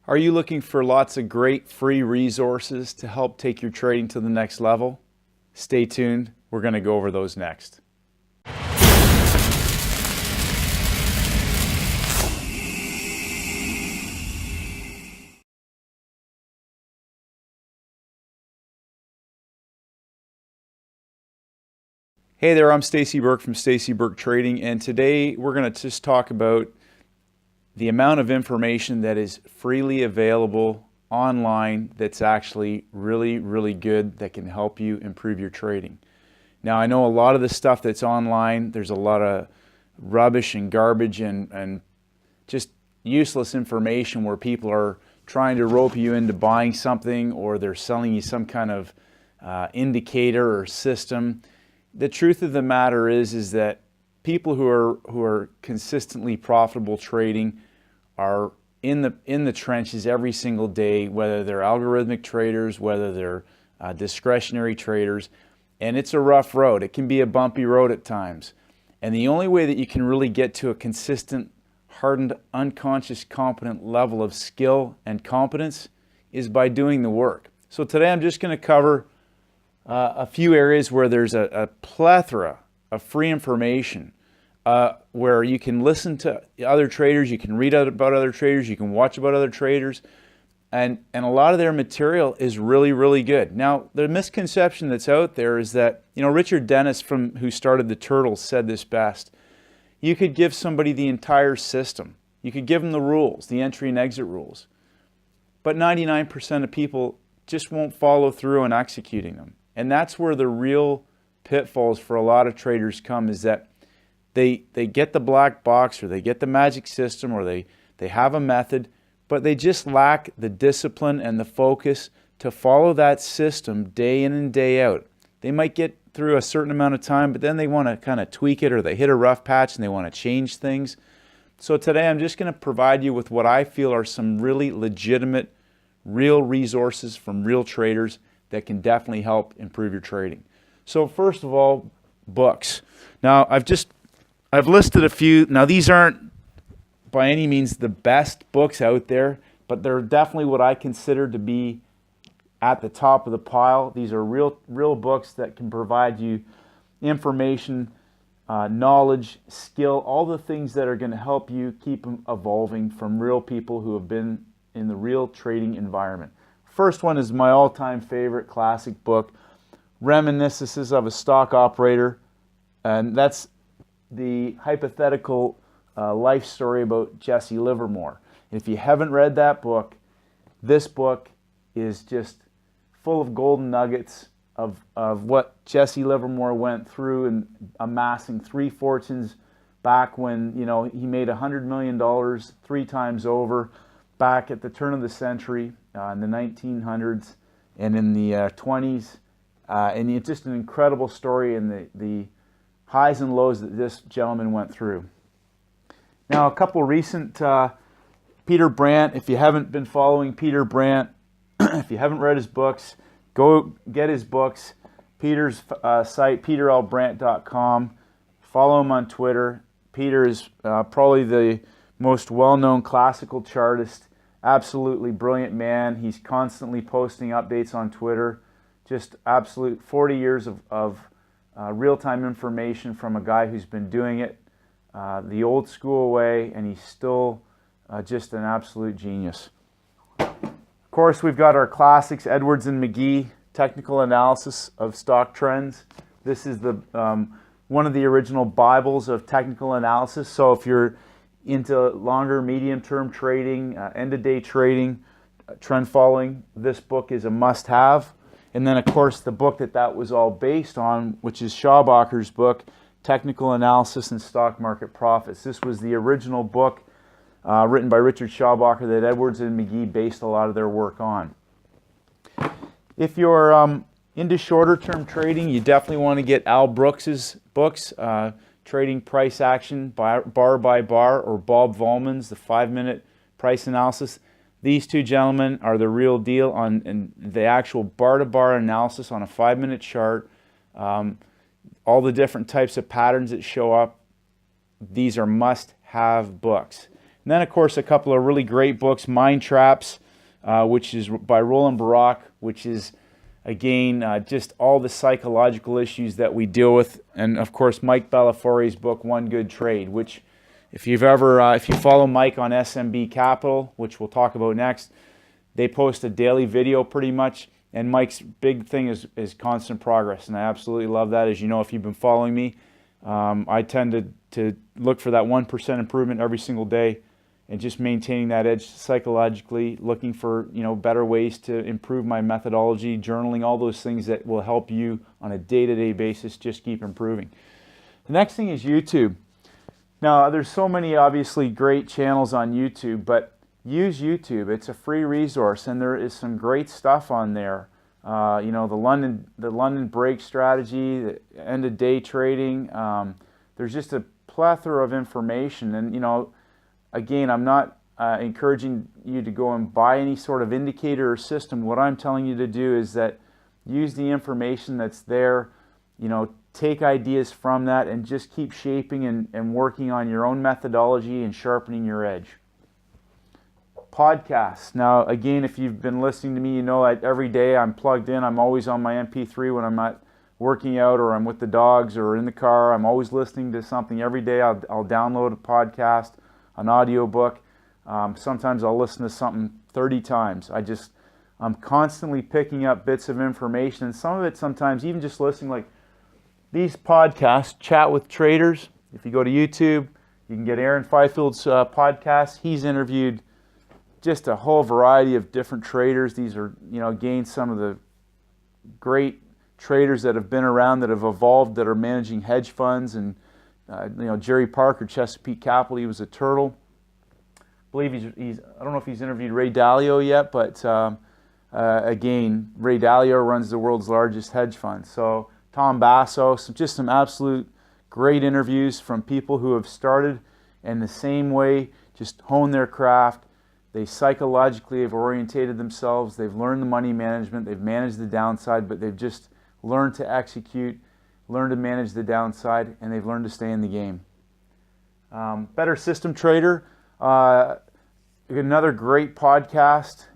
Are you looking for lots of great free resources to help take your trading to the next level? Stay tuned. We're going to go over those next. Hey there, I'm Stacey Burke from Stacey Burke Trading, and today we're going to just talk about the amount of information that is freely available online that's actually really good that can help you improve your trading. Now, I know a lot of the stuff that's online, there's a lot of rubbish and garbage and just useless information where people are trying to rope you into buying something, or they're selling you some kind of indicator or system. The truth of the matter is that people who are consistently profitable trading are in the trenches every single day, whether they're algorithmic traders, whether they're discretionary traders, and it's a rough road. It can be a bumpy road at times. And the only way that you can really get to a consistent, hardened, unconscious, competent level of skill and competence is by doing the work. So today I'm just going to cover a few areas where there's a plethora of free information, where you can listen to other traders, you can read about other traders, you can watch about other traders, and a lot of their material is really good. Now, the misconception that's out there is that, Richard Dennis, who started the Turtles, said this best: you could give somebody the entire system, you could give them the rules, the entry and exit rules, but 99% of people just won't follow through on executing them. And that's where the real pitfalls for a lot of traders come, is that they get the black box, or they get the magic system, or they have a method, but they just lack the discipline and the focus to follow that system day in and day out. They might get through a certain amount of time, but then they want to kind of tweak it, or they hit a rough patch and they want to change things. So today I'm just going to provide you with what I feel are some really legitimate, real resources from real traders that can definitely help improve your trading. So first of all, books. Now I've listed a few. Now these aren't by any means the best books out there, but they're definitely what I consider to be at the top of the pile. These are real books that can provide you information, knowledge, skill, all the things that are going to help you keep evolving from real people who have been in the real trading environment. First one is my all-time favorite classic book, Reminiscences of a Stock Operator, and that's the hypothetical life story about Jesse Livermore. And if you haven't read that book, this book is just full of golden nuggets of what Jesse Livermore went through and amassing 3 fortunes back when he made $100 million 3 times over, back at the turn of the century, in the 1900s and in the 20s. And it's just an incredible story, and the highs and lows that this gentleman went through. Now, a couple recent, Peter Brandt, if you haven't been following Peter Brandt, if you haven't read his books, go get his books. Peter's site, peterlbrandt.com. Follow him on Twitter. Peter is probably the most well-known classical chartist. Absolutely brilliant man. He's constantly posting updates on Twitter. Just absolute 40 years of real-time information from a guy who's been doing it the old school way, and he's still just an absolute genius. Of course, we've got our classics, Edwards and McGee, Technical Analysis of Stock Trends. This is the one of the original Bibles of technical analysis. So if you're into longer, medium-term trading, end-of-day trading, trend following, this book is a must-have. And then, of course, the book that was all based on, which is Schabacher's book, Technical Analysis and Stock Market Profits. This was the original book written by Richard Schabacher that Edwards and McGee based a lot of their work on. If you're into shorter-term trading, you definitely want to get Al Brooks's books, Trading Price Action, Bar by Bar, or Bob Vollman's, the 5-minute price analysis. These two gentlemen are the real deal on the actual bar-to-bar analysis on a 5-minute chart. All the different types of patterns that show up. These are must-have books. And then, of course, a couple of really great books, Mind Traps, which is by Roland Barak, which is, again, just all the psychological issues that we deal with. And, of course, Mike Bellafore's book, One Good Trade, which if you follow Mike on SMB Capital, which we'll talk about next, they post a daily video pretty much. And Mike's big thing is constant progress. And I absolutely love that. As you know, if you've been following me, I tend to look for that 1% improvement every single day, and just maintaining that edge psychologically, looking for better ways to improve my methodology, journaling, all those things that will help you on a day-to-day basis just keep improving. The next thing is YouTube. Now, there's so many obviously great channels on YouTube, but use YouTube. It's a free resource, and there is some great stuff on there. The London break strategy, the end of day trading. There's just a plethora of information, and again, I'm not encouraging you to go and buy any sort of indicator or system. What I'm telling you to do is that use the information that's there, take ideas from that, and just keep shaping and working on your own methodology and sharpening your edge. Podcasts. Now, again, if you've been listening to me, you know that every day I'm plugged in. I'm always on my MP3 when I'm not working out or I'm with the dogs or in the car. I'm always listening to something every day. I'll download a podcast, an audiobook. Sometimes I'll listen to something 30 times. I'm constantly picking up bits of information, and some of it sometimes even just listening, like these podcasts, Chat with Traders. If you go to YouTube, you can get Aaron Fifield's podcast. He's interviewed just a whole variety of different traders. These are, again, some of the great traders that have been around, that have evolved, that are managing hedge funds. And Jerry Parker, Chesapeake Capital, he was a turtle. I believe he's I don't know if he's interviewed Ray Dalio yet, but again, Ray Dalio runs the world's largest hedge fund. So Tom Basso, just some absolute great interviews from people who have started in the same way, just hone their craft. They psychologically have orientated themselves. They've learned the money management. They've managed the downside, but they've just learned to execute, learned to manage the downside, and they've learned to stay in the game. Better System Trader, another great podcast.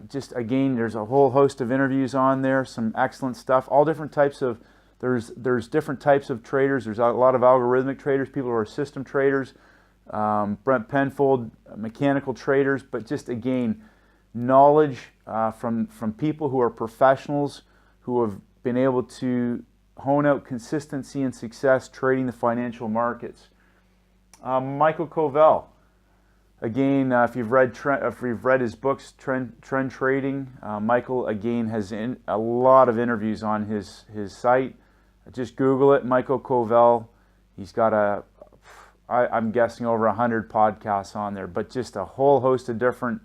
Just again, there's a whole host of interviews on there, some excellent stuff. All different types of, there's different types of traders. There's a lot of algorithmic traders, people who are system traders. Brent Penfold, mechanical traders, but just again, knowledge from people who are professionals who have been able to hone out consistency and success trading the financial markets. Michael Covell, again, if you've read his books, Trend Trading, Michael again has a lot of interviews on his site. Just Google it, Michael Covell. He's got I'm guessing over 100 podcasts on there, but just a whole host of different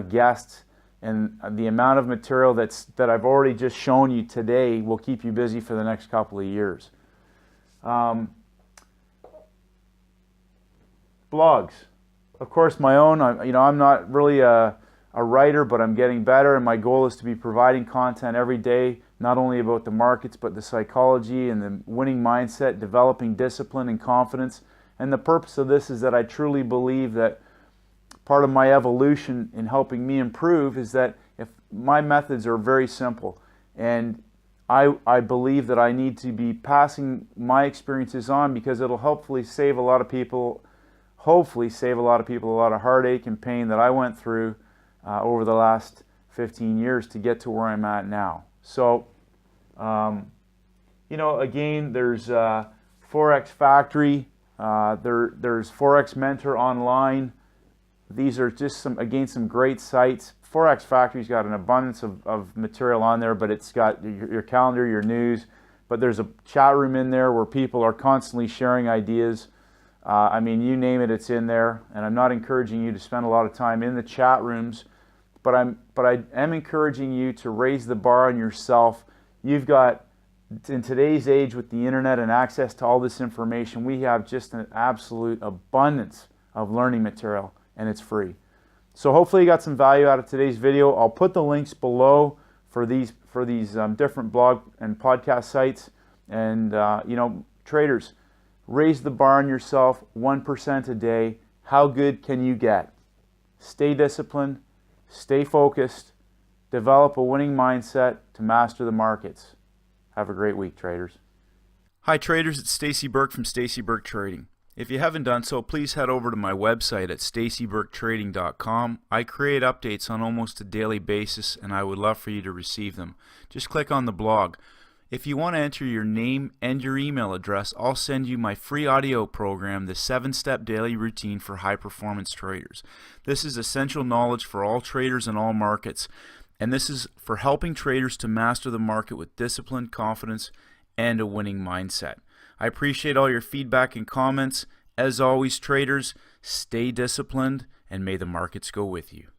guests, and the amount of material that I've already just shown you today will keep you busy for the next couple of years. Blogs, of course, my own. I'm not really a writer, but I'm getting better, and my goal is to be providing content every day, not only about the markets, but the psychology and the winning mindset, developing discipline and confidence. And the purpose of this is that I truly believe that part of my evolution in helping me improve is that if my methods are very simple, and I believe that I need to be passing my experiences on, because it'll hopefully save a lot of people a lot of heartache and pain that I went through over the last 15 years to get to where I'm at now. So, again, there's Forex Factory. There's Forex Mentor online. These are just some great sites. Forex Factory's got an abundance of material on there, but it's got your calendar, your news, but there's a chat room in there where people are constantly sharing ideas. You name it, it's in there, and I'm not encouraging you to spend a lot of time in the chat rooms, but I am encouraging you to raise the bar on yourself. You've got, in today's age with the internet and access to all this information, we have just an absolute abundance of learning material, and it's free. So hopefully you got some value out of today's video. I'll put the links below for these different blog and podcast sites. And traders, raise the bar on yourself 1% a day. how good can you get? Stay disciplined, stay focused, develop a winning mindset to master the markets. Have a great week, traders. Hi traders, it's Stacey Burke from Stacey Burke Trading. If you haven't done so, please head over to my website at staceyburketrading.com. I create updates on almost a daily basis and I would love for you to receive them. Just click on the blog. If you want to enter your name and your email address, I'll send you my free audio program, the 7-Step Daily Routine for High Performance Traders. This is essential knowledge for all traders in all markets, and this is for helping traders to master the market with discipline, confidence, and a winning mindset. I appreciate all your feedback and comments. As always, traders, stay disciplined and may the markets go with you.